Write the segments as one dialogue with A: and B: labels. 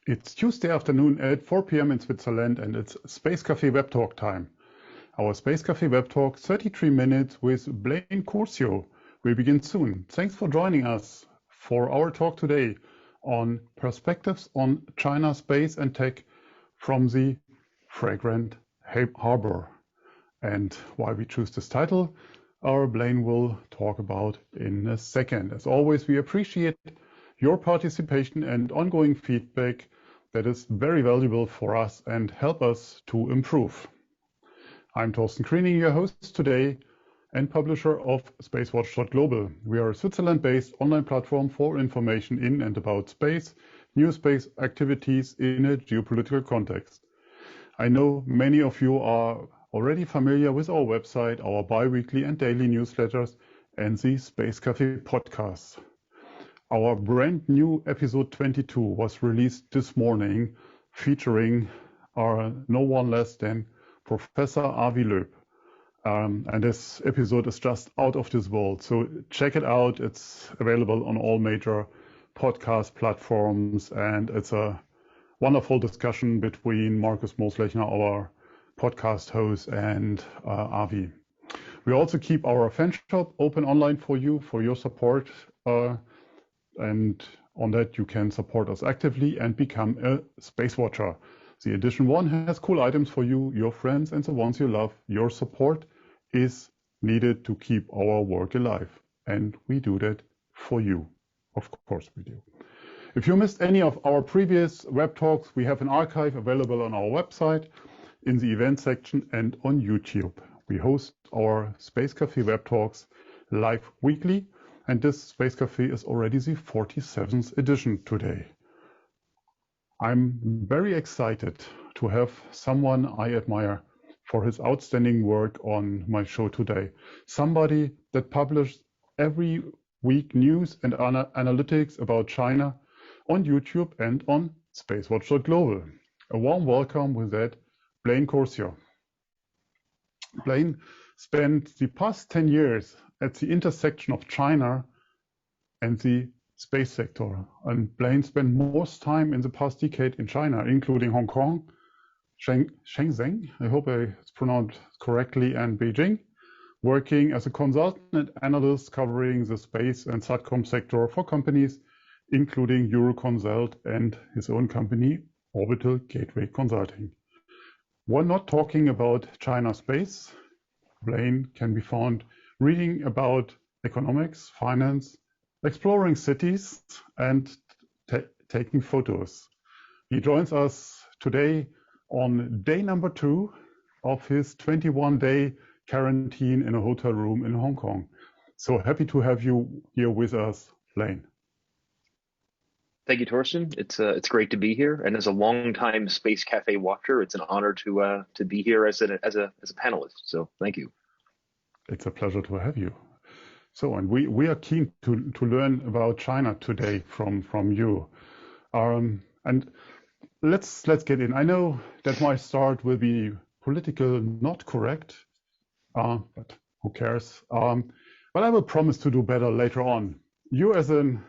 A: It's Tuesday afternoon at 4 p.m. in Switzerland, and it's Space Café Web Talk time. Our Space Café Web Talk, 33 minutes with Blaine Curcio, will begin soon. Thanks for joining us for our talk today on perspectives on China, space and tech from the fragrant harbor. And why we choose this title, our Blaine will talk about in a second. As always, we appreciate your participation and ongoing feedback that is very valuable for us and help us to improve. I'm Torsten Kriening, your host today and publisher of SpaceWatch.Global. We are a Switzerland-based online platform for information in and about space, new space activities in a geopolitical context. I know many of you are already familiar with our website, our bi-weekly and daily newsletters, and the Space Café podcasts. Our brand new episode 22 was released this morning, featuring no one less than Professor Avi Loeb. And this episode is just out of this world. So check it out. It's available on all major podcast platforms. And it's a wonderful discussion between Markus Moslechner, our podcast host, and Avi. We also keep our fan shop open online for you, for your support. And on that, you can support us actively and become a Space Watcher. The edition 1 has cool items for you, your friends, and the ones you love. Your support is needed to keep our work alive. And we do that for you. Of course we do. If you missed any of our previous web talks, we have an archive available on our website, in the event section, and on YouTube. We host our Space Café web talks live weekly. And this Space Café is already the 47th edition today. I'm very excited to have someone I admire for his outstanding work on my show today. Somebody that publishes every week news and analytics about China on YouTube and on SpaceWatch.Global. A warm welcome with that, Blaine Curcio. Blaine spent the past 10 years at the intersection of China and the space sector. And Blaine spent most time in the past decade in China, including Hong Kong, Shenzhen, I hope it's pronounced correctly, and Beijing, working as a consultant and analyst covering the space and SATCOM sector for companies, including Euroconsult and his own company, Orbital Gateway Consulting. We're not talking about China space. Blaine can be found reading about economics, finance, exploring cities, and taking photos. He joins us today on day number 2 of his 21-day quarantine in a hotel room in Hong Kong. So happy to have you here with us, Blaine.
B: Thank you, Torsten. It's great to be here, and as a longtime Space Cafe watcher, it's an honor to be here as a panelist. So thank you.
A: It's a pleasure to have you. So, and we are keen to learn about China today from you. And let's get in. I know that my start will be political, not correct, but who cares? But I will promise to do better later on. You as an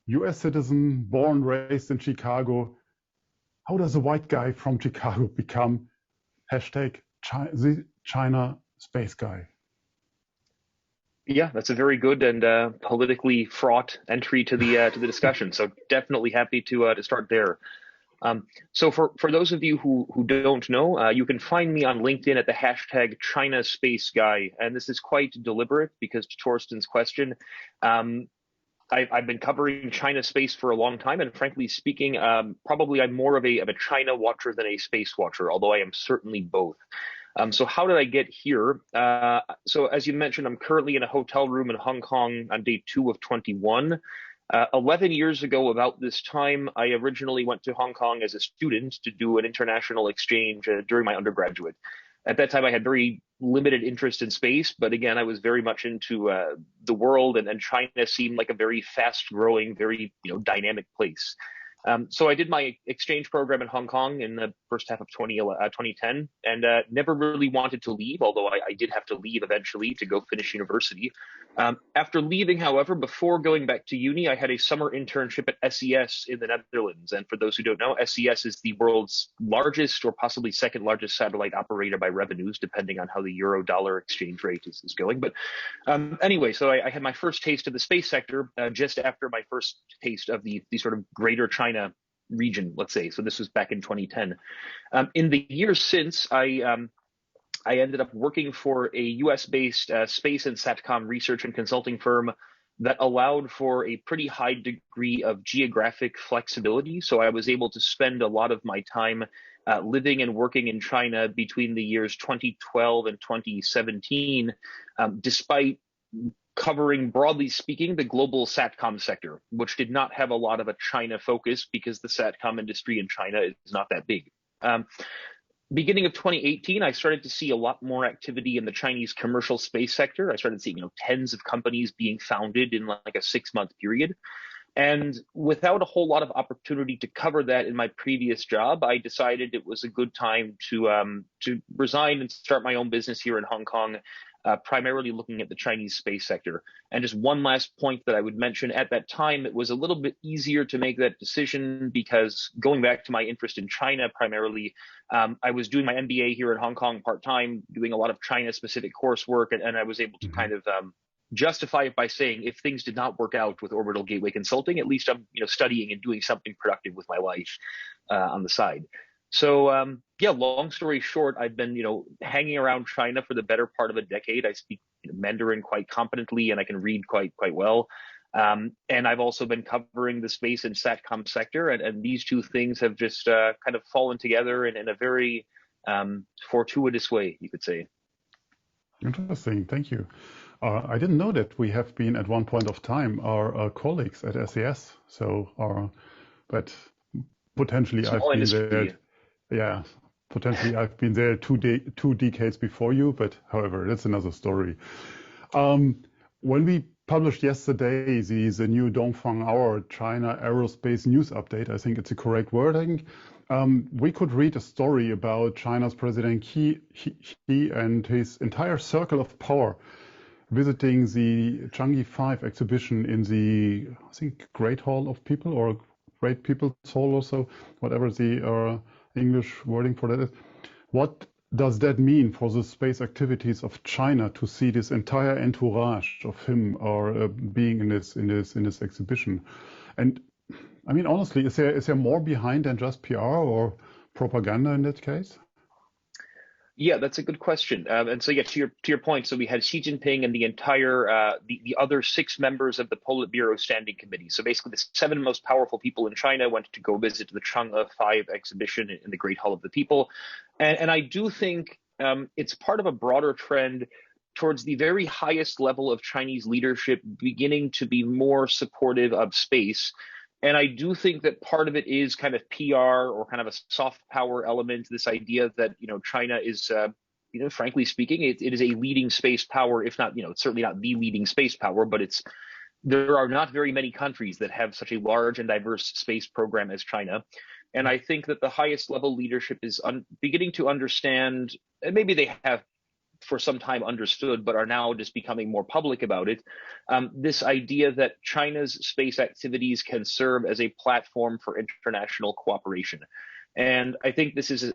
A: US citizen, born, raised in Chicago, how does a white guy from Chicago become the China space guy?
B: Yeah, that's a very good and politically fraught entry to the discussion. So definitely happy to start there. So for those of you who don't know, you can find me on LinkedIn at the hashtag China Space Guy, and this is quite deliberate because to Torsten's question, I've been covering China space for a long time, and frankly speaking, probably I'm more of a China watcher than a space watcher, although I am certainly both. So how did I get here? So as you mentioned, I'm currently in a hotel room in Hong Kong on day 2 of 21. 11 years ago, about this time, I originally went to Hong Kong as a student to do an international exchange during my undergraduate. At that time, I had very limited interest in space, but again, I was very much into the world, and China seemed like a very fast-growing, very dynamic place. So I did my exchange program in Hong Kong in the first half of 2010, and never really wanted to leave, although I did have to leave eventually to go finish university. After leaving, however, before going back to uni, I had a summer internship at SES in the Netherlands. And for those who don't know, SES is the world's largest or possibly second largest satellite operator by revenues, depending on how the euro-dollar exchange rate is going. But anyway, so I had my first taste of the space sector just after my first taste of the sort of greater China region, let's say. So this was back in 2010. In the years since, I ended up working for a US-based space and SATCOM research and consulting firm that allowed for a pretty high degree of geographic flexibility. So I was able to spend a lot of my time living and working in China between the years 2012 and 2017, despite covering, broadly speaking, the global SATCOM sector, which did not have a lot of a China focus because the SATCOM industry in China is not that big. Beginning of 2018, I started to see a lot more activity in the Chinese commercial space sector. I started seeing, tens of companies being founded in like a 6-month period. And without a whole lot of opportunity to cover that in my previous job, I decided it was a good time to resign and start my own business here in Hong Kong, primarily looking at the Chinese space sector. And just one last point that I would mention, at that time, it was a little bit easier to make that decision because going back to my interest in China primarily, I was doing my MBA here in Hong Kong part-time, doing a lot of China-specific coursework, and I was able to kind of justify it by saying if things did not work out with Orbital Gateway Consulting, at least I'm studying and doing something productive with my life on the side. So yeah, long story short, I've been hanging around China for the better part of a decade. I speak Mandarin quite competently, and I can read quite well. And I've also been covering the space and SATCOM sector, and these two things have just kind of fallen together in a very fortuitous way, you could say.
A: Interesting, thank you. I didn't know that we have been at one point of time our colleagues at SES. So, but potentially
B: Small
A: I've been
B: industry.
A: there. Yeah, potentially I've been there two decades before you. But however, that's another story. When we published yesterday the new Dongfang Hour China Aerospace News Update, I think it's a correct wording. We could read a story about China's President Xi and his entire circle of power visiting the Changi 5 exhibition in the, I think, Great Hall of People or Great People's Hall or so, whatever the English wording for that is. What does that mean for the space activities of China to see this entire entourage of him or being in this exhibition? And I mean, honestly, is there more behind than just PR or propaganda in that case?
B: Yeah, that's a good question. And so, yeah, to your point, so we had Xi Jinping and the entire the other 6 members of the Politburo Standing Committee. So basically, the 7 most powerful people in China went to go visit the Chang'e 5 exhibition in the Great Hall of the People, and I do think it's part of a broader trend towards the very highest level of Chinese leadership beginning to be more supportive of space. And I do think that part of it is kind of PR or kind of a soft power element, this idea that, China is, frankly speaking, it is a leading space power, if not, it's certainly not the leading space power, but there are not very many countries that have such a large and diverse space program as China. And I think that the highest level leadership is beginning to understand, and maybe they have for some time understood, but are now just becoming more public about it, this idea that China's space activities can serve as a platform for international cooperation. And I think this is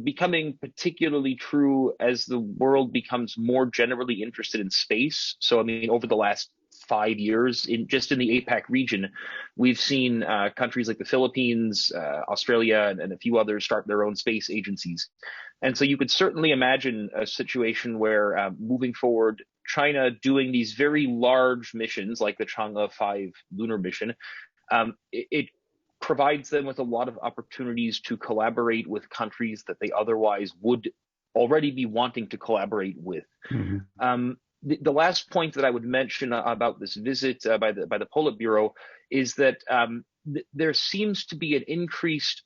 B: becoming particularly true as the world becomes more generally interested in space. So, I mean, over the last 5 years, just in the APAC region, we've seen countries like the Philippines, Australia, and a few others start their own space agencies. And so you could certainly imagine a situation where moving forward, China doing these very large missions like the Chang'e 5 lunar mission, it provides them with a lot of opportunities to collaborate with countries that they otherwise would already be wanting to collaborate with. Mm-hmm. The last point that I would mention about this visit by the Politburo is that there seems to be an increased,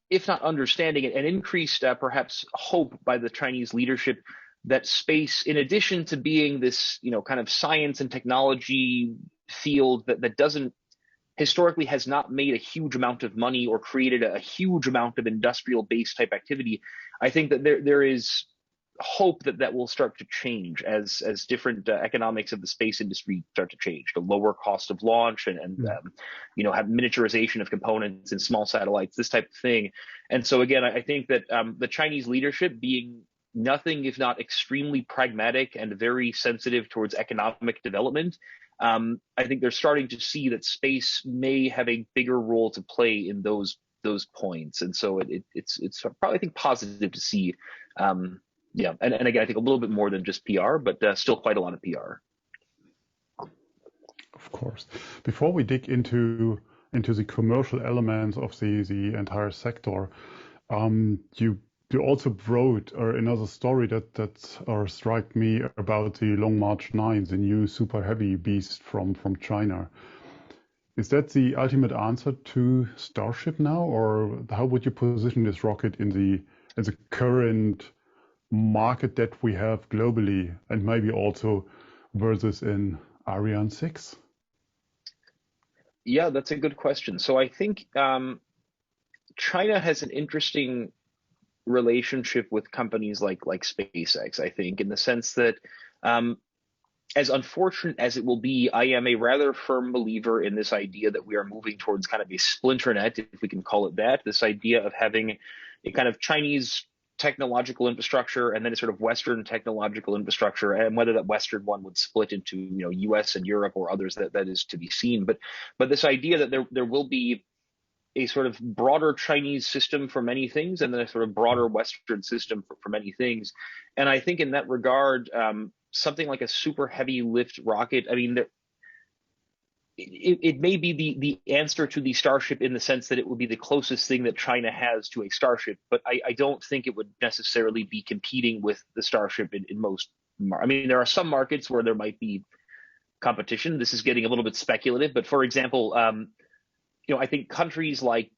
B: if not understanding, an increased perhaps hope by the Chinese leadership that space, in addition to being this kind of science and technology field that doesn't historically has not made a huge amount of money or created a huge amount of industrial based type activity. I think that there is hope that that will start to change as different economics of the space industry start to change. The lower cost of launch and have miniaturization of components and small satellites, this type of thing. And so again, I think that the Chinese leadership, being nothing if not extremely pragmatic and very sensitive towards economic development, I think they're starting to see that space may have a bigger role to play in those points. And so it's probably, I think, positive to see. Yeah, and again, I think a little bit more than just PR, but still quite a lot of PR.
A: Of course. Before we dig into the commercial elements of the entire sector, you also wrote another story that struck me about the Long March 9, the new super heavy beast from China. Is that the ultimate answer to Starship now, or how would you position this rocket in the current market that we have globally, and maybe also versus in Ariane 6?
B: Yeah, that's a good question. So I think China has an interesting relationship with companies like SpaceX, I think, in the sense that as unfortunate as it will be, I am a rather firm believer in this idea that we are moving towards kind of a splinter net, if we can call it that, this idea of having a kind of Chinese technological infrastructure and then a sort of Western technological infrastructure, and whether that Western one would split into US and Europe or others, that is to be seen. But this idea that there will be a sort of broader Chinese system for many things and then a sort of broader Western system for many things. And I think in that regard, something like a super heavy lift rocket, I mean, it may be the answer to the Starship in the sense that it will be the closest thing that China has to a Starship, but I don't think it would necessarily be competing with the Starship in most. I mean, there are some markets where there might be competition. This is getting a little bit speculative, but for example, I think countries like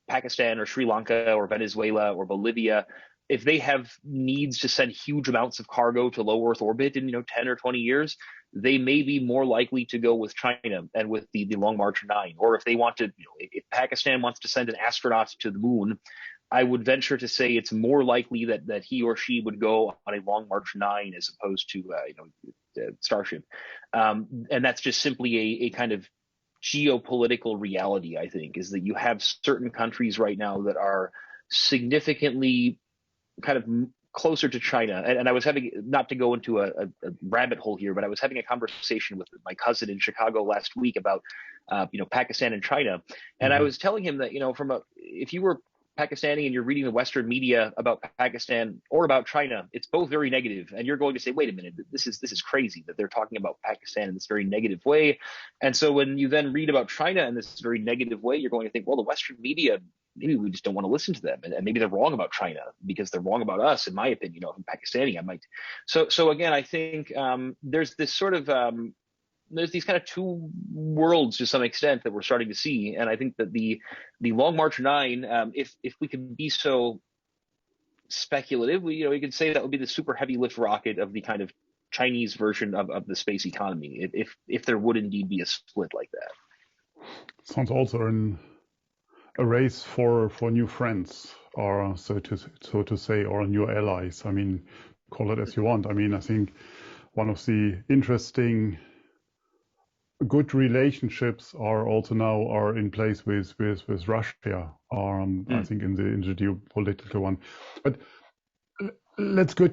B: Pakistan or Sri Lanka or Venezuela or Bolivia, if they have needs to send huge amounts of cargo to low Earth orbit in 10 or 20 years, they may be more likely to go with China and with the Long March 9. Or if they want to, if Pakistan wants to send an astronaut to the moon, I would venture to say it's more likely that he or she would go on a Long March 9 as opposed to Starship. And that's just simply a kind of geopolitical reality, I think, is that you have certain countries right now that are significantly kind of closer to China. And I was having, not to go into a rabbit hole here, but I was having a conversation with my cousin in Chicago last week about, Pakistan and China. And I was telling him that, if you were Pakistani and you're reading the Western media about Pakistan or about China, it's both very negative. And you're going to say, wait a minute, this is crazy that they're talking about Pakistan in this very negative way. And so when you then read about China in this very negative way, you're going to think, well, the Western media, maybe we just don't want to listen to them. And maybe they're wrong about China because they're wrong about us, in my opinion. If I'm Pakistani, I might. So again, I think there's this sort of there's these kind of two worlds to some extent that we're starting to see. And I think that the Long March 9, if we can be so speculative, we could say that would be the super heavy lift rocket of the kind of Chinese version of the space economy, if there would indeed be a split like that.
A: Sounds also in a race for new friends, or so to say, or new allies. I mean, call it as you want. I mean, I think one of the interesting good relationships are also now in place with Russia, I think in the geopolitical one. But let's go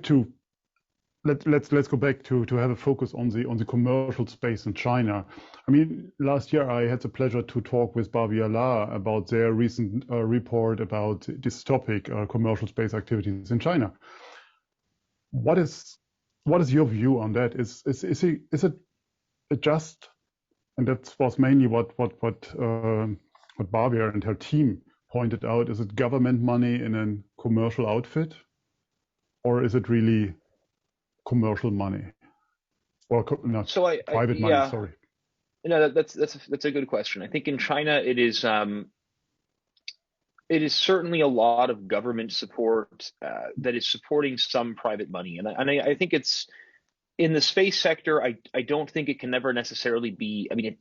A: back to have a focus on the commercial space in China. I mean, last year I had the pleasure to talk with Baviala about their recent report about this topic, commercial space activities in China. What is your view on that? Is it just, and that was mainly what Barbia and her team pointed out, is it government money in a commercial outfit, or is it really commercial money, or private money? Sorry.
B: No, that's a good question. I think in China it is certainly a lot of government support that is supporting some private money, and I think it's in the space sector. I don't think it can never necessarily be. I mean,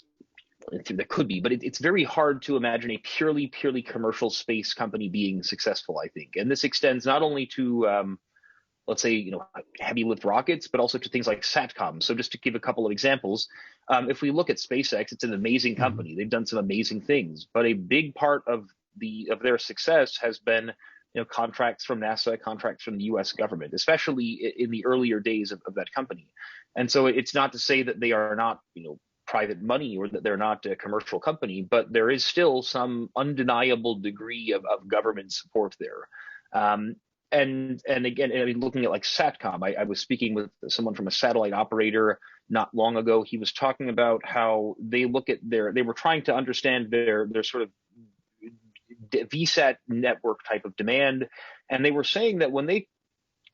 B: there could be, but it's very hard to imagine a purely commercial space company being successful, I think. And this extends not only to let's say, heavy lift rockets, but also to things like SATCOM. So just to give a couple of examples, if we look at SpaceX, it's an amazing company. They've done some amazing things, but a big part of their success has been, contracts from NASA, contracts from the U.S. government, especially in the earlier days of that company. And so it's not to say that they are not, private money or that they're not a commercial company, but there is still some undeniable degree of government support there. And again, I mean, looking at like SATCOM, I was speaking with someone from a satellite operator not long ago. He was talking about how they look at they were trying to understand their sort of VSAT network type of demand. And they were saying that when they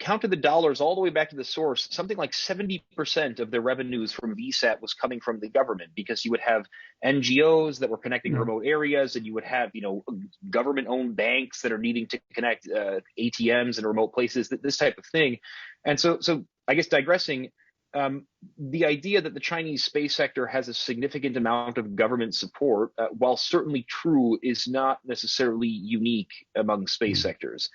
B: counted the dollars all the way back to the source, something like 70% of their revenues from VSAT was coming from the government, because you would have NGOs that were connecting remote areas, and you would have, government-owned banks that are needing to connect ATMs in remote places, this type of thing. And so I guess digressing, the idea that the Chinese space sector has a significant amount of government support, while certainly true, is not necessarily unique among space sectors.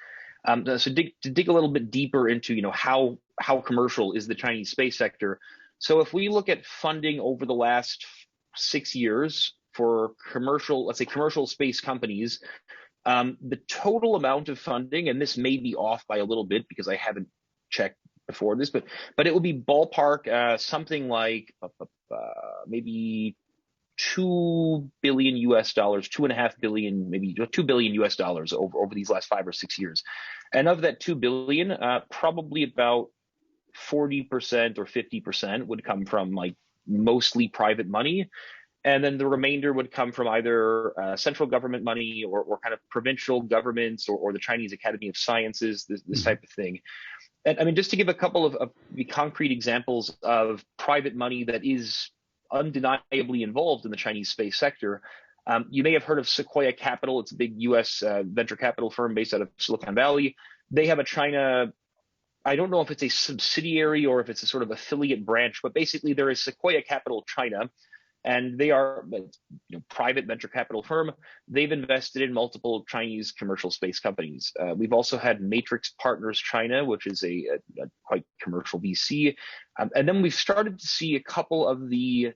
B: So to dig a little bit deeper into, how commercial is the Chinese space sector. So if we look at funding over the last 6 years for let's say commercial space companies, the total amount of funding, and this may be off by a little bit because I haven't checked before this, but it will be ballpark something like maybe $2 billion, $2.5 billion, maybe $2 billion over these last 5 or 6 years. And of that $2 billion, probably about 40% or 50% would come from like mostly private money. And then the remainder would come from either central government money or kind of provincial governments or the Chinese Academy of Sciences, this type of thing. And I mean, just to give a couple of concrete examples of private money that is undeniably involved in the Chinese space sector. You may have heard of Sequoia Capital. It's a big U.S. Venture capital firm based out of Silicon Valley. They have a China, I don't know if it's a subsidiary or if it's a sort of affiliate branch, but basically there is Sequoia Capital China, and they are a private venture capital firm. They've invested in multiple Chinese commercial space companies. We've also had Matrix Partners China, which is a quite commercial VC. And then we've started to see a couple of the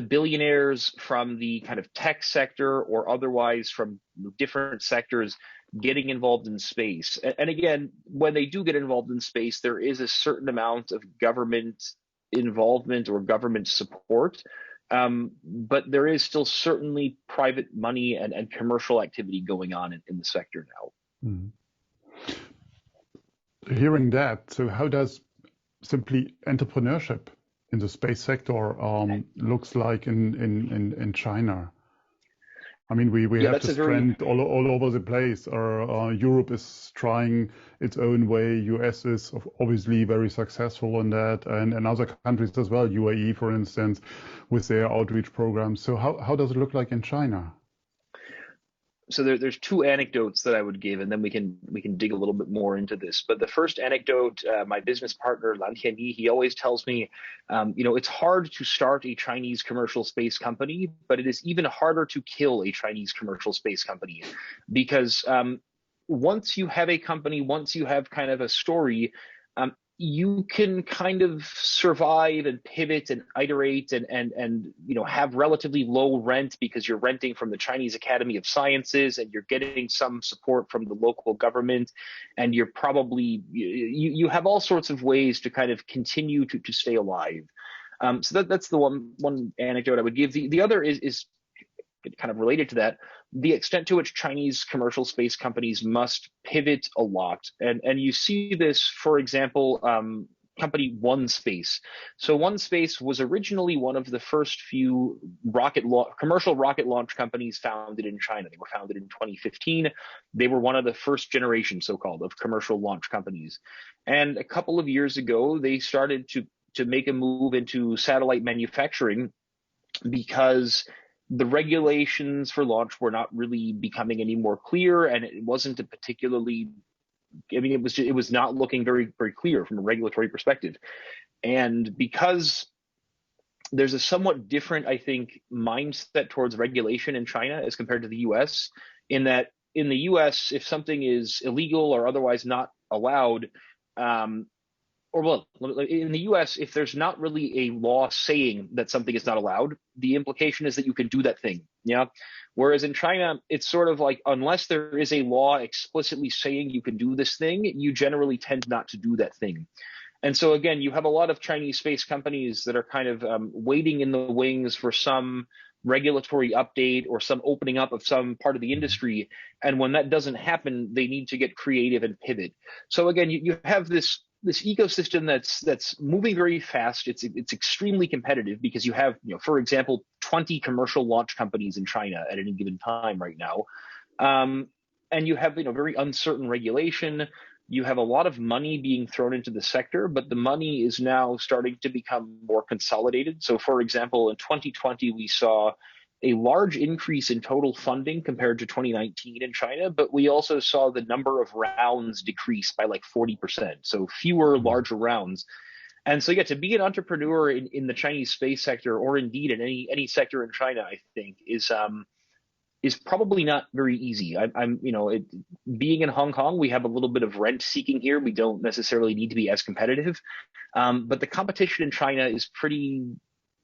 B: billionaires from the kind of tech sector or otherwise from different sectors getting involved in space. And again, when they do get involved in space, there is a certain amount of government involvement or government support. But there is still certainly private money and commercial activity going on in the sector now.
A: Hearing that, so how does simply entrepreneurship in the space sector looks like in China? I mean, we have this trend all over the place. Europe is trying its own way. US is obviously very successful in that, and other countries as well. UAE, for instance, with their outreach programs. So how does it look like in China?
B: So there's two anecdotes that I would give, and then we can dig a little bit more into this. But the first anecdote, my business partner Lan Tianyi, he always tells me, it's hard to start a Chinese commercial space company, but it is even harder to kill a Chinese commercial space company, because once you have a company, once you have kind of a story, you can kind of survive and pivot and iterate and have relatively low rent because you're renting from the Chinese Academy of Sciences and you're getting some support from the local government, and you're probably you have all sorts of ways to kind of continue to stay alive. So that's the one anecdote I would give. The other is kind of related to that, the extent to which Chinese commercial space companies must pivot a lot. And you see this, for example, company OneSpace. So OneSpace was originally one of the first few commercial rocket launch companies founded in China. They were founded in 2015. They were one of the first generation, so-called, of commercial launch companies. And a couple of years ago, they started to make a move into satellite manufacturing because the regulations for launch were not really becoming any more clear, and it wasn't a particularly, it was not looking very, very clear from a regulatory perspective. And because there's a somewhat different, I think, mindset towards regulation in China as compared to the US, in that in the US, if something is illegal or otherwise not allowed, or well, in the US, if there's not really a law saying that something is not allowed, the implication is that you can do that thing. Yeah. Whereas in China, it's sort of like, unless there is a law explicitly saying you can do this thing, you generally tend not to do that thing. And so again, you have a lot of Chinese space companies that are kind of waiting in the wings for some regulatory update or some opening up of some part of the industry. And when that doesn't happen, they need to get creative and pivot. So again, you have this ecosystem that's moving very fast. It's extremely competitive because you have, for example, 20 commercial launch companies in China at any given time right now. And you have, very uncertain regulation. You have a lot of money being thrown into the sector, but the money is now starting to become more consolidated. So for example, in 2020, we saw a large increase in total funding compared to 2019 in China, but we also saw the number of rounds decrease by like 40%. So fewer larger rounds. And so, yeah, to be an entrepreneur in the Chinese space sector, or indeed in any sector in China, I think is probably not very easy. Being in Hong Kong, we have a little bit of rent seeking here. We don't necessarily need to be as competitive, but the competition in China is pretty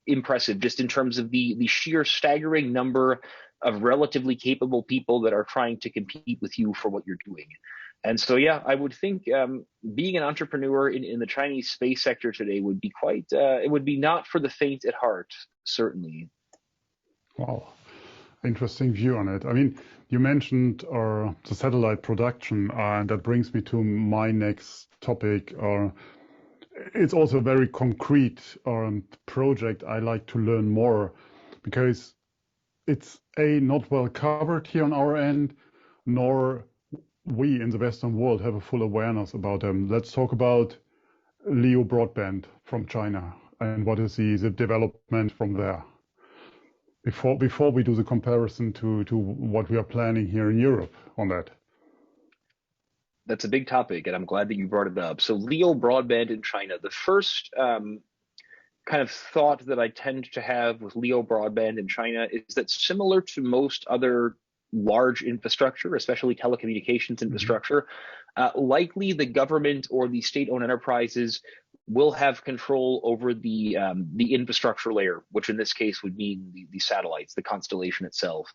B: impressive, just in terms of the sheer staggering number of relatively capable people that are trying to compete with you for what you're doing. And so, yeah, I would think being an entrepreneur in the Chinese space sector today would be it would be not for the faint at heart, certainly.
A: Wow. Interesting view on it. I mean, you mentioned the satellite production, and that brings me to my next topic. It's also a very concrete project I like to learn more, because it's not well covered here on our end, nor we in the Western world have a full awareness about them. Let's talk about LEO broadband from China and what is the development from there, before we do the comparison to what we are planning here in Europe on that.
B: That's a big topic, and I'm glad that you brought it up. So LEO broadband in China, the first kind of thought that I tend to have with LEO broadband in China is that, similar to most other large infrastructure, especially telecommunications infrastructure, likely the government or the state-owned enterprises will have control over the infrastructure layer, which in this case would mean the satellites, the constellation itself.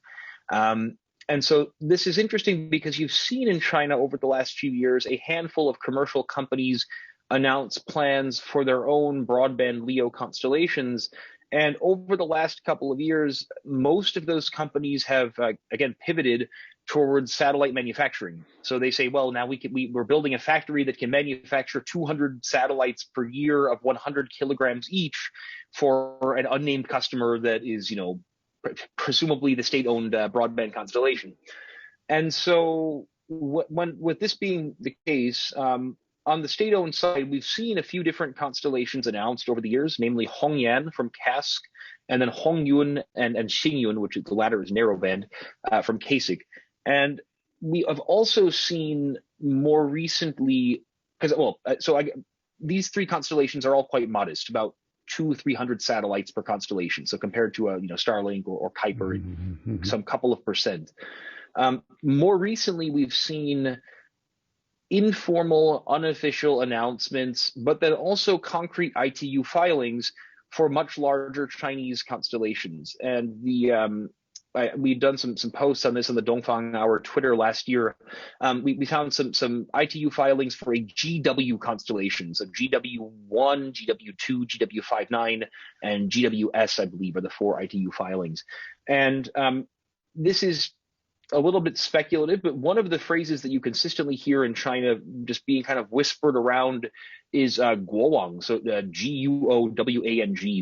B: And so this is interesting because you've seen in China over the last few years a handful of commercial companies announce plans for their own broadband LEO constellations. And over the last couple of years, most of those companies have, again, pivoted towards satellite manufacturing. So they say, well, now we're building a factory that can manufacture 200 satellites per year of 100 kilograms each for an unnamed customer that is, presumably the state-owned broadband constellation. And so with this being the case, on the state-owned side, we've seen a few different constellations announced over the years, namely Hongyan from CASC, and then Hongyun and Xingyun, which is, the latter is narrowband, from CASIC. And we have also seen more recently, these three constellations are all quite modest, about 200-300 satellites per constellation. So compared to Starlink or Kuiper, some couple of percent. More recently, we've seen informal, unofficial announcements, but then also concrete ITU filings for much larger Chinese constellations. And we've done some posts on this on the Dongfang Hour Twitter last year. We found some ITU filings for a GW constellation. So GW1, GW2, GW59, and GWS, I believe, are the 4 ITU filings. And this is a little bit speculative, but one of the phrases that you consistently hear in China just being kind of whispered around is Guowang, so Guowang,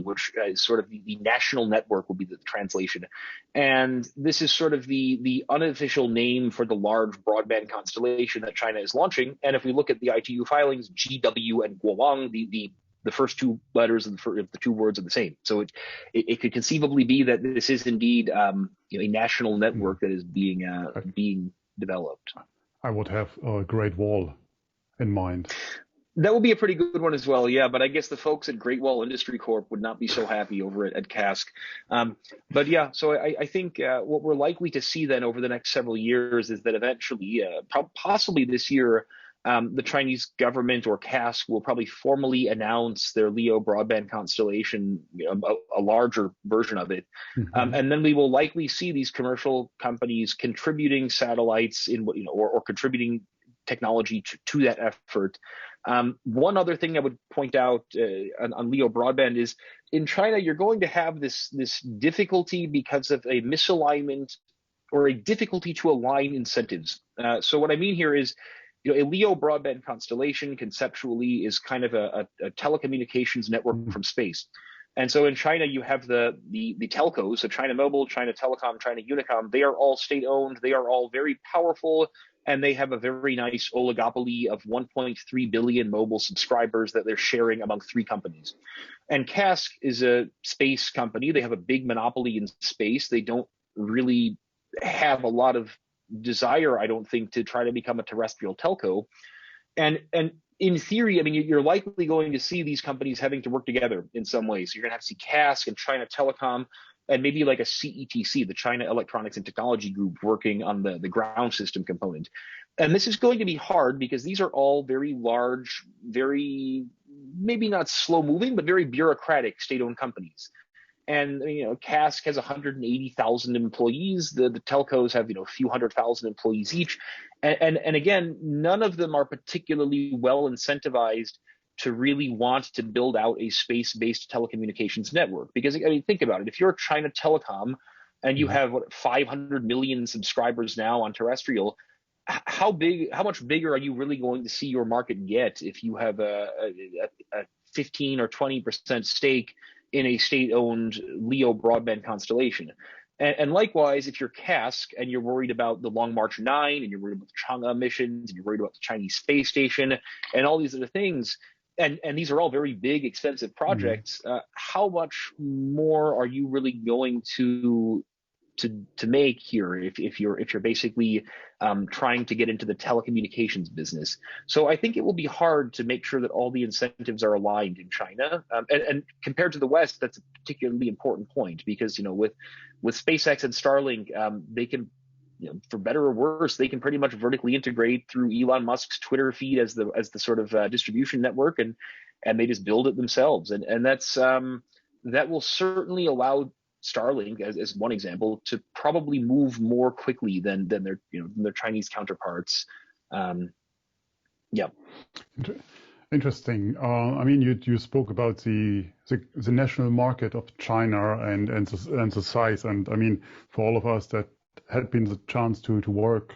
B: which is sort of the national network would be the translation. And this is sort of the unofficial name for the large broadband constellation that China is launching. And if we look at the ITU filings, GW and Guowang, the first two letters of the two words are the same. So it could conceivably be that this is indeed a national network that is being developed.
A: I would have a Great Wall in mind.
B: That would be a pretty good one as well, yeah. But I guess the folks at Great Wall Industry Corp would not be so happy over at Cask. But yeah, so I think what we're likely to see then over the next several years is that eventually, possibly this year, the Chinese government or Cask will probably formally announce their LEO broadband constellation, a larger version of it.
A: Mhm.
B: And then we will likely see these commercial companies contributing satellites or contributing technology to that effort. One other thing I would point out on LEO broadband is in China, you're going to have this difficulty because of a misalignment or a difficulty to align incentives. So what I mean here is, a LEO broadband constellation conceptually is kind of a telecommunications network from space. And so in China, you have the telcos, so China Mobile, China Telecom, China Unicom. They are all state-owned. They are all very powerful, and they have a very nice oligopoly of 1.3 billion mobile subscribers that they're sharing among 3 companies. And Cask is a space company. They have a big monopoly in space. They don't really have a lot of desire, I don't think, to try to become a terrestrial telco. And in theory, I mean, you're likely going to see these companies having to work together in some ways. You're going to have to see Cask and China Telecom and maybe like a CETC, the China Electronics and Technology Group, working on the ground system component. And this is going to be hard because these are all very large, very, maybe not slow moving, but very bureaucratic state-owned companies. And Cask has 180,000 employees. The telcos have a few 100,000 employees each, and again, none of them are particularly well incentivized to really want to build out a space-based telecommunications network. Because I mean, think about it: if you're China Telecom and you have 500 million subscribers now on terrestrial, how much bigger are you really going to see your market get if you have a 15 or 20% stake in a state-owned LEO broadband constellation? And likewise, if you're Cask and you're worried about the Long March 9 and you're worried about the Chang'e missions and you're worried about the Chinese space station and all these other things, and these are all very big, expensive projects, how much more are you really going to make here if you're basically trying to get into the telecommunications business? So I think it will be hard to make sure that all the incentives are aligned in China. And compared to the West, that's a particularly important point because with SpaceX and Starlink, they can, for better or worse, they can pretty much vertically integrate through Elon Musk's Twitter feed as the sort of distribution network, and they just build it themselves. And that's that will certainly allow Starlink, as one example, to probably move more quickly than their Chinese counterparts. Yeah.
A: Interesting. I mean, you spoke about the national market of China and the size, and I mean, for all of us that had been the chance to work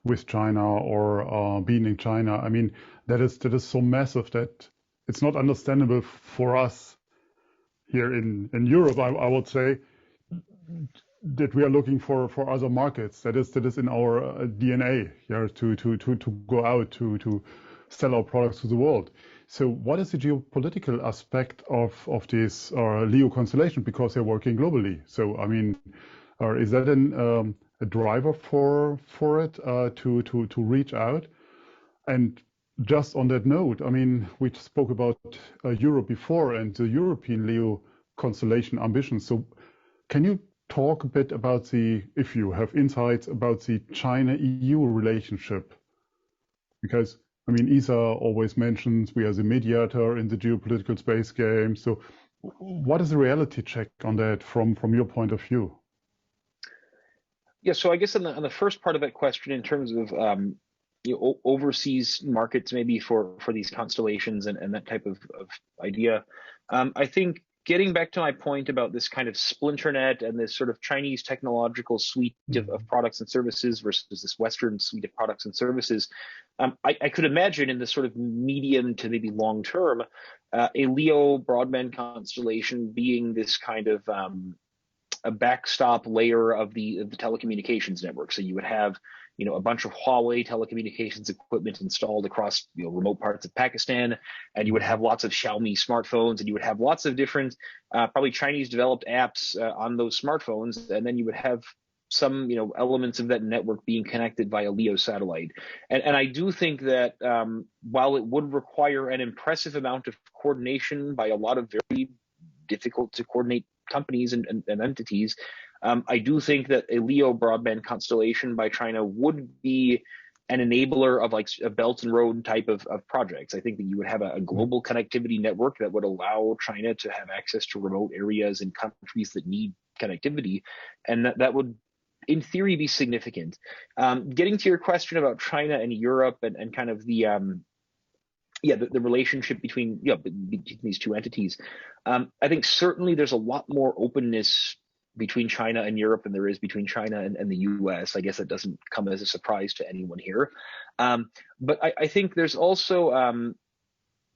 A: with China or being in China, I mean, that is so massive that it's not understandable for us here in Europe, I would say, that we are looking for other markets. That is in our DNA here to go out to sell our products to the world. So what is the geopolitical aspect of this LEO constellation, because they're working globally? So I mean, is that a driver for it to reach out? And just on that note, I mean, we spoke about Europe before and the European LEO constellation ambitions. So can you talk a bit about if you have insights about the China-EU relationship? Because, I mean, ESA always mentions we are the mediator in the geopolitical space game. So what is the reality check on that from your point of view?
B: Yeah, so I guess on the first part of that question, in terms of overseas markets, maybe for these constellations and that type of idea, I think getting back to my point about this kind of splinternet and this sort of Chinese technological suite of products and services versus this Western suite of products and services, I could imagine in the sort of medium to maybe long term, a LEO broadband constellation being this kind of a backstop layer of the telecommunications network. So you would have a bunch of Huawei telecommunications equipment installed across remote parts of Pakistan, and you would have lots of Xiaomi smartphones, and you would have lots of different, probably Chinese developed apps on those smartphones, and then you would have some elements of that network being connected via LEO satellite. And I do think that while it would require an impressive amount of coordination by a lot of very difficult to coordinate companies and entities, I do think that a LEO broadband constellation by China would be an enabler of like a Belt and Road type of projects. I think that you would have a global connectivity network that would allow China to have access to remote areas and countries that need connectivity, and that would, in theory, be significant. Getting to your question about China and Europe and kind of the relationship between these two entities, I think certainly there's a lot more openness between China and Europe than there is between China and the US. I guess that doesn't come as a surprise to anyone here. But I think there's also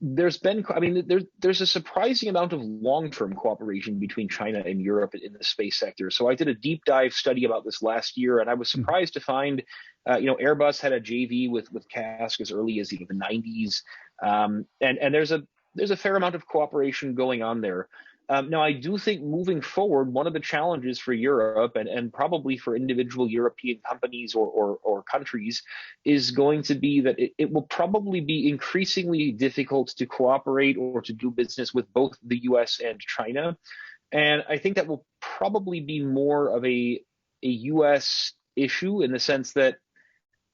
B: there's a surprising amount of long-term cooperation between China and Europe in the space sector. So I did a deep dive study about this last year, and I was surprised to find, Airbus had a JV with CASC as early as the 90s, and there's a fair amount of cooperation going on there. Now, I do think moving forward, one of the challenges for Europe and probably for individual European companies or countries is going to be that it will probably be increasingly difficult to cooperate or to do business with both the US and China. And I think that will probably be more of a US issue, in the sense that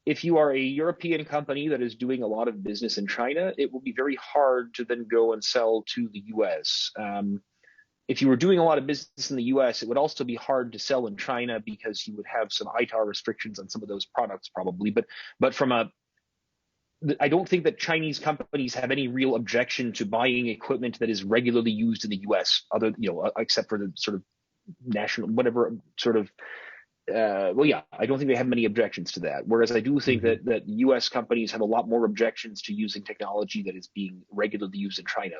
B: if you are a European company that is doing a lot of business in China, it will be very hard to then go and sell to the US. If you were doing a lot of business in the US, it would also be hard to sell in China because you would have some ITAR restrictions on some of those products probably. But I don't think that Chinese companies have any real objection to buying equipment that is regularly used in the US, except for the sort of national, whatever sort of, I don't think they have many objections to that. Whereas I do think that US companies have a lot more objections to using technology that is being regularly used in China.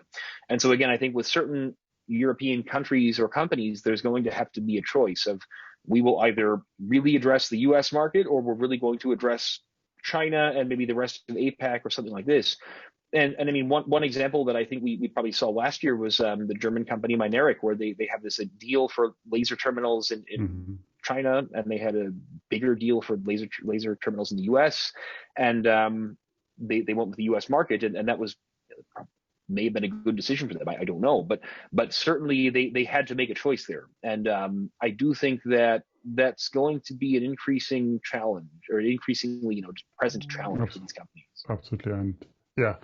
B: And so again, I think with certain European countries or companies, there's going to have to be a choice of, we will either really address the US market, or we're really going to address China and maybe the rest of APAC or something like this. And I mean, one example that I think we probably saw last year was the German company Mynaric, where they have this deal for laser terminals in China, and they had a bigger deal for laser terminals in the US, and they went with the US market, and that was may have been a good decision for them. I don't know, but certainly they had to make a choice there, and I do think that that's going to be an increasing challenge, or increasingly present challenge for these companies.
A: Absolutely, and yeah,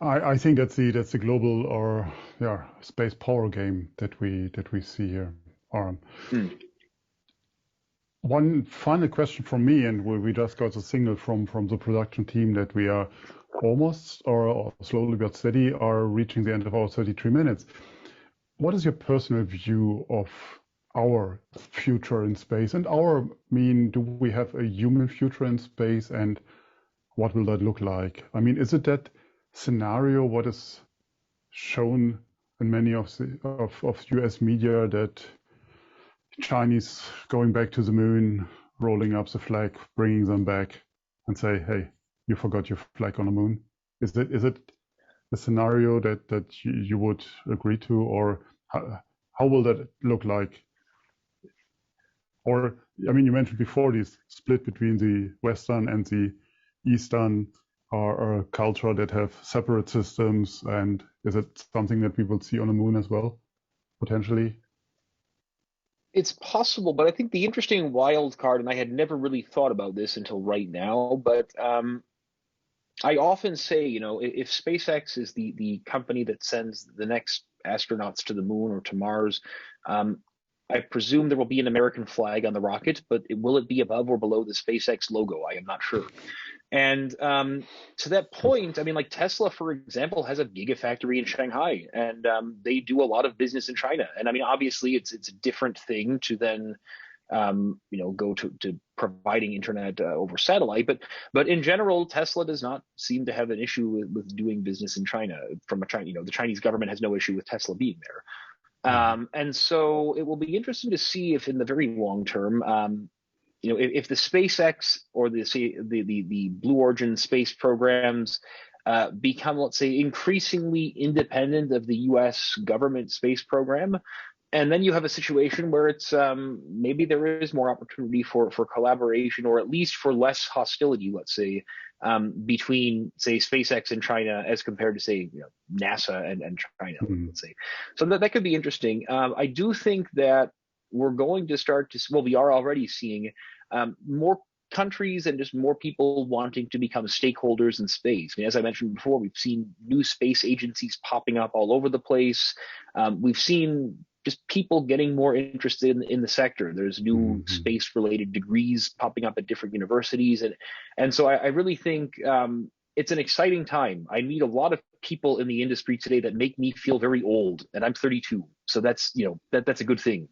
A: I think that's the global or space power game that we see here. One final question from me, and we just got a signal from the production team that we are almost, or slowly but steady, are reaching the end of our 33 minutes. What is your personal view of our future in space? And do we have a human future in space, and what will that look like? I mean, is it that scenario what is shown in many of US media, that Chinese going back to the moon, rolling up the flag, bringing them back, and say, hey, you forgot your flag on the moon? Is it a scenario that you would agree to, or how will that look like? Or, I mean, you mentioned before this split between the Western and the Eastern or culture that have separate systems, and is it something that we will see on the moon as well, potentially?
B: It's possible, but I think the interesting wild card, and I had never really thought about this until right now, but I often say, if SpaceX is the company that sends the next astronauts to the moon or to Mars, I presume there will be an American flag on the rocket, but will it be above or below the SpaceX logo? I am not sure. And to that point, I mean, like Tesla, for example, has a gigafactory in Shanghai, and they do a lot of business in China. And I mean, obviously, it's a different thing to then go to providing internet over satellite. But in general, Tesla does not seem to have an issue with doing business in China. From a China, the Chinese government has no issue with Tesla being there. And so it will be interesting to see if in the very long term, if the SpaceX or the Blue Origin space programs become, let's say, increasingly independent of the U.S. government space program, And then you have a situation where it's maybe there is more opportunity for collaboration, or at least for less hostility, let's say, between, say, SpaceX and China as compared to, say, NASA and China, let's say. So that could be interesting. I do think that we're going to start to, well, we are already seeing more countries and just more people wanting to become stakeholders in space. I mean, as I mentioned before, we've seen new space agencies popping up all over the place. We've seen just people getting more interested in the sector. There's new space-related degrees popping up at different universities, and so I really think it's an exciting time. I meet a lot of people in the industry today that make me feel very old, and I'm 32, so that's that's a good thing.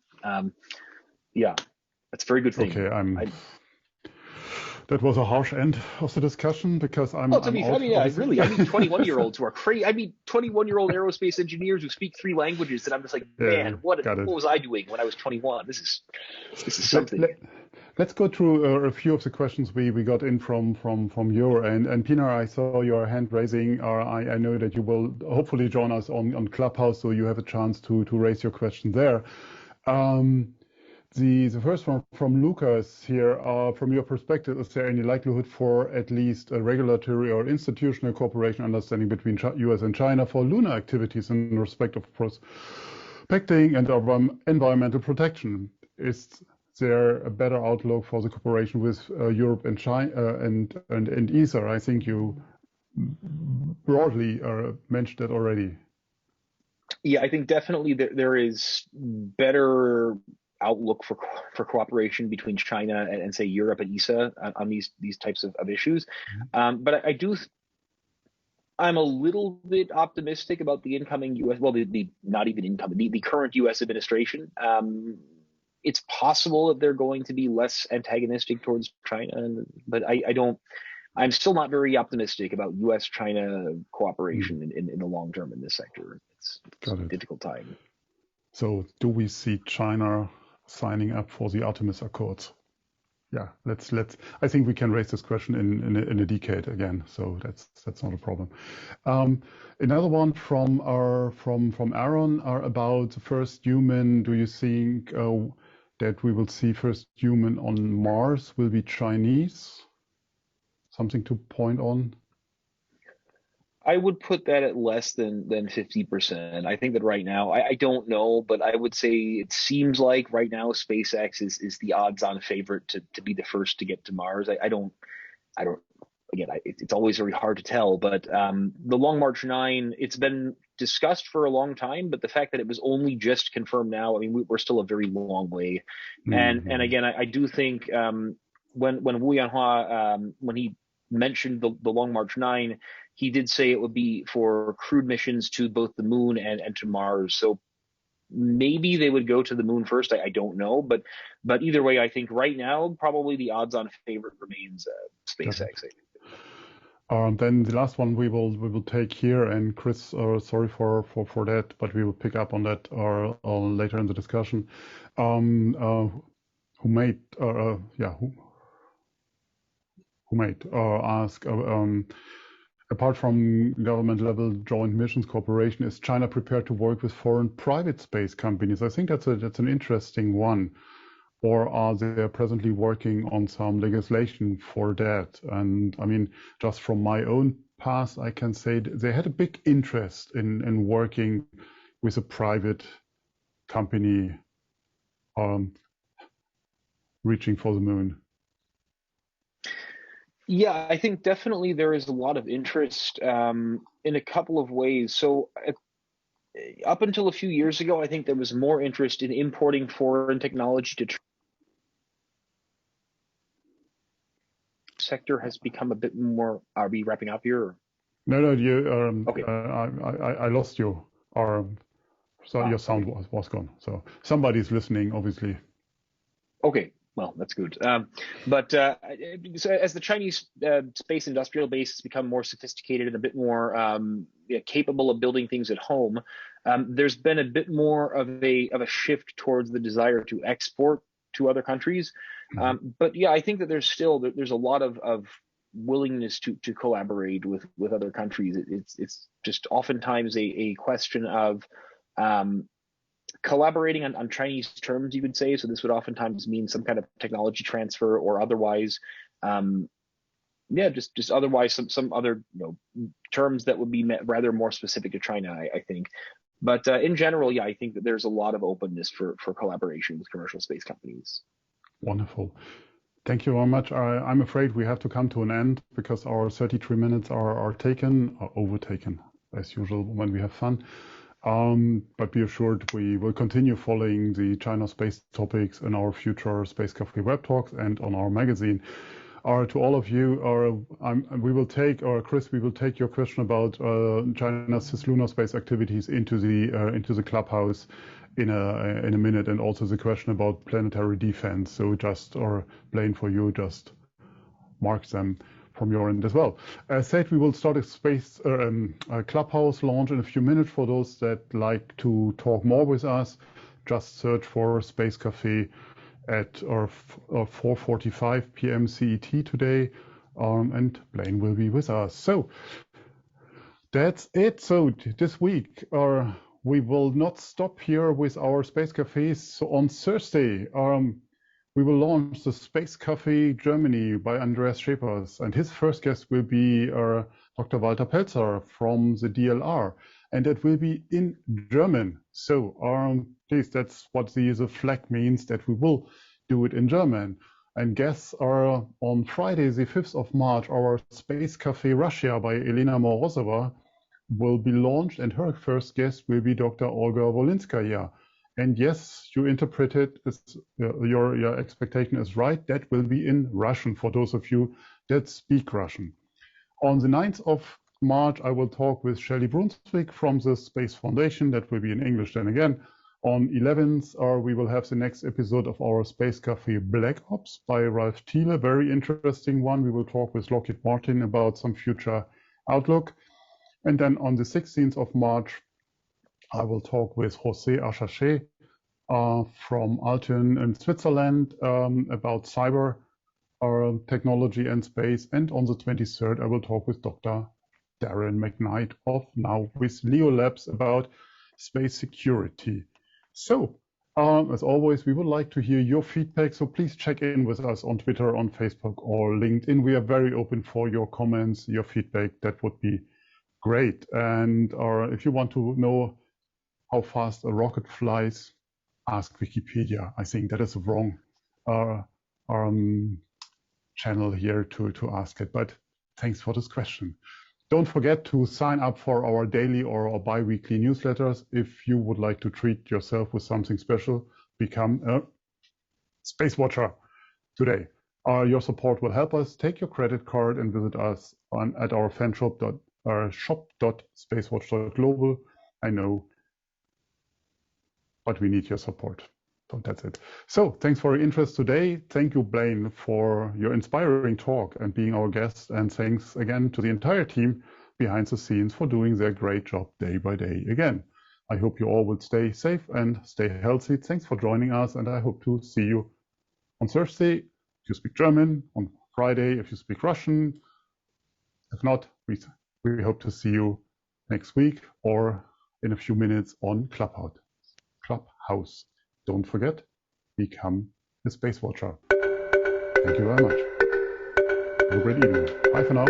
B: Yeah, that's a very good thing.
A: Okay, that was a harsh end of the discussion because I'm.
B: Well, I mean, really, I mean, 21-year-olds who are crazy. I mean, 21-year-old aerospace engineers who speak 3 languages, and I'm just like, man, what was I doing when I was 21? This is something.
A: Let's go through a few of the questions we got in from your end. And Pinar, I saw your hand raising. I know that you will hopefully join us on Clubhouse, so you have a chance to raise your question there. The first one from Lucas here, from your perspective, is there any likelihood for at least a regulatory or institutional cooperation understanding between US and China for lunar activities in respect of prospecting and environmental protection? Is there a better outlook for the cooperation with Europe and China and ESA? I think you broadly mentioned that already.
B: Yeah, I think definitely there is better outlook for cooperation between China and say Europe and ESA on these types of issues. But I'm a little bit optimistic about the incoming US, well, the not even incoming, the current US administration. It's possible that they're going to be less antagonistic towards China, but I'm still not very optimistic about US-China cooperation in the long term in this sector. It's a difficult time.
A: So do we see China signing up for the Artemis Accords? Yeah, let's. I think we can raise this question in a decade again, so that's not a problem. Another one from Aaron about the first human. Do you think that we will see first human on Mars will be Chinese? Something to point on?
B: I would put that at less than 50%. I think that right now, I don't know, but I would say it seems like right now SpaceX is the odds-on favorite to be the first to get to Mars. I don't. Again, it's always very hard to tell, but the Long March 9, it's been discussed for a long time, but the fact that it was only just confirmed now, I mean, we're still a very long way. And again, I do think when Wu Yanhua, when he mentioned the Long March 9, he did say it would be for crewed missions to both the moon and to Mars. So maybe they would go to the moon first. I don't know, but either way, I think right now probably the odds-on favorite remains SpaceX.
A: Then the last one we will take here, and Chris, sorry for that, but we will pick up on that later in the discussion. Who might ask, apart from government-level joint missions cooperation, is China prepared to work with foreign private space companies? I think that's an interesting one. Or are they presently working on some legislation for that? And I mean, just from my own past, I can say they had a big interest in working with a private company reaching for the moon.
B: Yeah, I think definitely there is a lot of interest in a couple of ways. So up until a few years ago, I think there was more interest in importing foreign technology to sector has become a bit more. Are we wrapping up here?
A: No, you.
B: Okay.
A: I lost you. So your sound was gone. So somebody's listening, obviously.
B: Okay. Well, that's good. But so as the Chinese space industrial base has become more sophisticated and a bit more capable of building things at home, there's been a bit more of a shift towards the desire to export to other countries. But yeah, I think that there's a lot of willingness to collaborate with other countries. It's just oftentimes a question of collaborating on Chinese terms, you could say. So this would oftentimes mean some kind of technology transfer or otherwise. Yeah, just otherwise some other terms that would be rather more specific to China, I think. But in general, yeah, I think that there's a lot of openness for collaboration with commercial space companies.
A: Wonderful. Thank you very much. I'm afraid we have to come to an end because our 33 minutes are overtaken, as usual when we have fun. But be assured we will continue following the China space topics in our future Space Cafe web talks and on our magazine. To all of you, Chris, we will take your question about China's cislunar space activities into the clubhouse in a minute, and also the question about planetary defense. So Blaine, for you, just mark them from your end as well. As said, we will start a clubhouse launch in a few minutes. For those that like to talk more with us, just search for Space Cafe at 4:45 p.m. CET today, and Blaine will be with us. So that's it. So this week, we will not stop here with our Space Cafes. So on Thursday, we will launch the Space Cafe Germany by Andreas Schepers, and his first guest will be Dr. Walter Pelzer from the DLR, and it will be in German. So please, that's what the flag means, that we will do it in German. And guests are on Friday, the 5th of March, our Space Cafe Russia by Elena Morozova will be launched, and her first guest will be Dr. Olga Wolinskaya. And yes, you interpreted your expectation is right. That will be in Russian for those of you that speak Russian. On the 9th of March, I will talk with Shelley Brunswick from the Space Foundation. That will be in English then again. On 11th, we will have the next episode of our Space Cafe Black Ops by Ralph Thiele. Very interesting one. We will talk with Lockheed Martin about some future outlook. And then on the 16th of March, I will talk with José Achaché from Alten in Switzerland about cyber technology and space. And on the 23rd, I will talk with Dr. Darren McKnight of Now with Leo Labs about space security. So, as always, we would like to hear your feedback. So please check in with us on Twitter, on Facebook, or LinkedIn. We are very open for your comments, your feedback. That would be great. And if you want to know how fast a rocket flies, ask Wikipedia. I think that is a wrong channel here to ask it. But thanks for this question. Don't forget to sign up for our daily or bi-weekly newsletters. If you would like to treat yourself with something special, become a Space Watcher today. Your support will help us. Take your credit card and visit us at our fan shop.spacewatch.global. I know, but we need your support. So that's it. So thanks for your interest today. Thank you, Blaine, for your inspiring talk and being our guest. And thanks again to the entire team behind the scenes for doing their great job day by day again. I hope you all will stay safe and stay healthy. Thanks for joining us, and I hope to see you on Thursday if you speak German, on Friday if you speak Russian. If not, we hope to see you next week or in a few minutes on Clubhouse. Don't forget, become a Space Watcher. Thank you very much. Have a great evening. Bye for now.